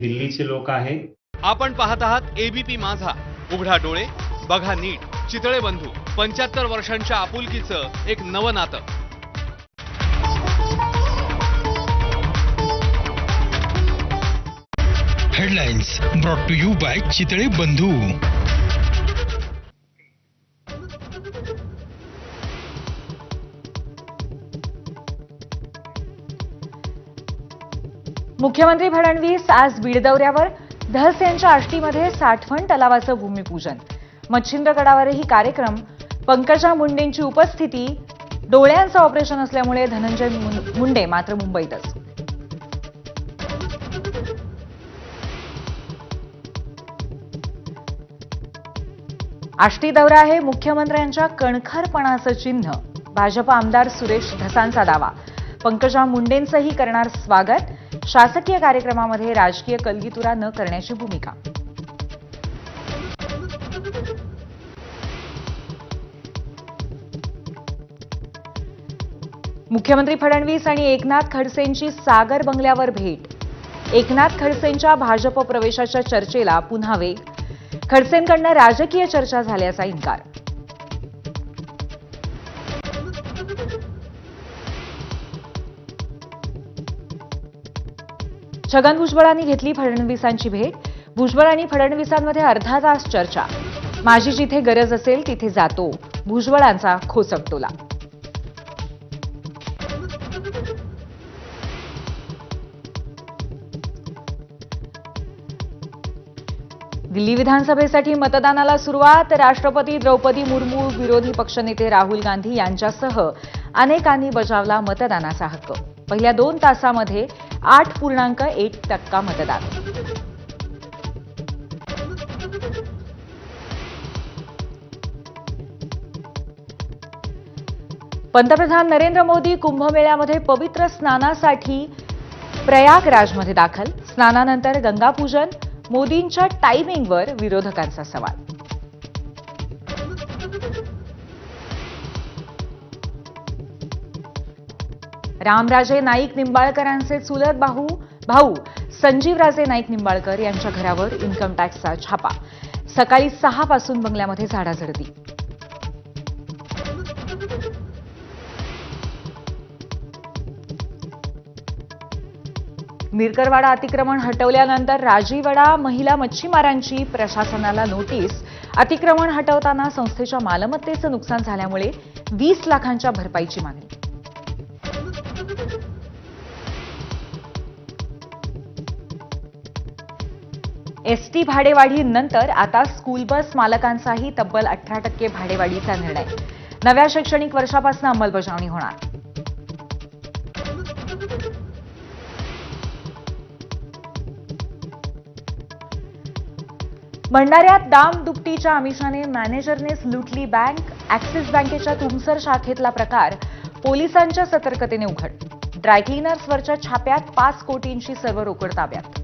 दिल्लीचे लोक आहे। आपण पाहत आहात एबीपी माझा. उघडा डोळे, बघा नीट. चितळे बंधू 75 वर्षांच्या आपुलकीचं एक नवं नातं. Headlines brought to you by Chitale Bandhu. मुख्यमंत्री फडणवीस आज बीड दौऱ्यावर. धस यांच्या आष्टीमध्ये साठवण तलावाचं भूमिपूजन. मच्छिंद्रगडावरही कार्यक्रम. पंकजा मुंडेंची उपस्थिती. डोळ्यांचं ऑपरेशन असल्यामुळे धनंजय मुंडे मात्र मुंबईतच. आष्टी दौरा आहे मुख्यमंत्र्यांच्या कणखरपणाचं चिन्ह. भाजप आमदार सुरेश धसांचा दावा. पंकजा मुंडेंचंही करणार स्वागत. शासकीय कार्यक्रमामध्ये राजकीय कलगीतुरा न करण्याची भूमिका. मुख्यमंत्री फडणवीस आणि एकनाथ खडसेंची सागर बंगल्यावर भेट. एकनाथ खडसेंच्या भाजप प्रवेशाच्या चर्चेला पुन्हा वेग. खडसेंकडनं राजकीय चर्चा झाल्याचा इन्कार. छगन भुजबळांनी घेतली फडणवीसांची भेट. भुजबळ आणि फडणवीसांमध्ये अर्धा तास चर्चा. माझी जिथे गरज असेल तिथे जातो, भुजबळांचा खोचकटोला. दिल्ली विधानसभेसाठी मतदानाला सुरुवात. राष्ट्रपती द्रौपदी मुर्मू, विरोधी पक्षनेते राहुल गांधी यांच्यासह अनेकांनी बजावला मतदानाचा हक्क. पहिल्या 2 तासामध्ये 8.1% मतदान. पंतप्रधान नरेंद्र मोदी कुंभमेळ्यामध्ये पवित्र स्नानासाठी प्रयागराजमध्ये दाखल. स्नानानंतर गंगापूजन. मोदींच्या टायमिंगवर विरोधकांचा सवाल. रामराजे नाईक निंबाळकरांचे चुलत भाऊ संजीवराजे नाईक निंबाळकर यांच्या घरावर इन्कम टॅक्सचा छापा. सकाळी 6 पासून बंगल्यामध्ये झाडाझडती. मिरकरवाडा अतिक्रमण हटवल्यानंतर राजीवडा महिला मच्छीमारांची प्रशासनाला नोटीस. अतिक्रमण हटवताना संस्थेच्या मालमत्तेचं नुकसान झाल्यामुळे 20 लाखांच्या भरपाईची मागणी. एसटी भाडेवाढीनंतर आता स्कूल बस मालकांचाही तब्बल 18% भाडेवाढीचा निर्णय. नव्या शैक्षणिक वर्षापासून अंमलबजावणी होणार. भंडाऱ्यात दामदुपटीच्या आमिषाने मॅनेजरनेच लुटली बँक. ऍक्सिस बँकेच्या तुमसर शाखेतला प्रकार पोलिसांच्या सतर्कतेने उघड. ड्रायक्लिनर्सवरच्या छाप्यात 5 कोटींची सर्व रोकड ताब्यात.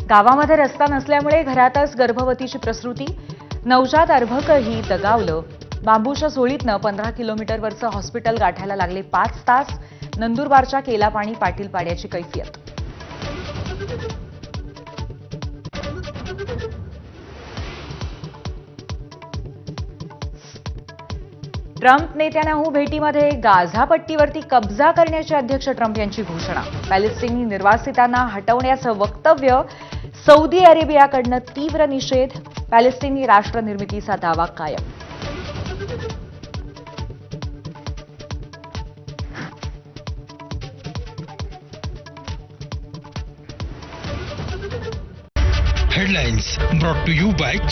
गावामध्ये रस्ता नसल्यामुळे घरातच गर्भवतीची प्रसूती. नवजात अर्भकही दगावलं. बांबूच्या झोळीतनं 15 किलोमीटरवरचं हॉस्पिटल गाठायला लागले 5 तास. नंदुरबारच्या केलापाणी पाटील पाड्याची कैफियत. ट्रम्प नेत्यानाहू भेटीमध्ये गाझा पट्टीवरती कब्जा करण्याची अध्यक्ष ट्रम्प यांची घोषणा. पॅलेस्टिनी निर्वासितांना हटवण्याचं वक्तव्य. सौदी अरेबियाकडनं तीव्र निषेध. पॅलेस्टिनी राष्ट्र निर्मितीचा दावा कायम. Headlines brought to you bye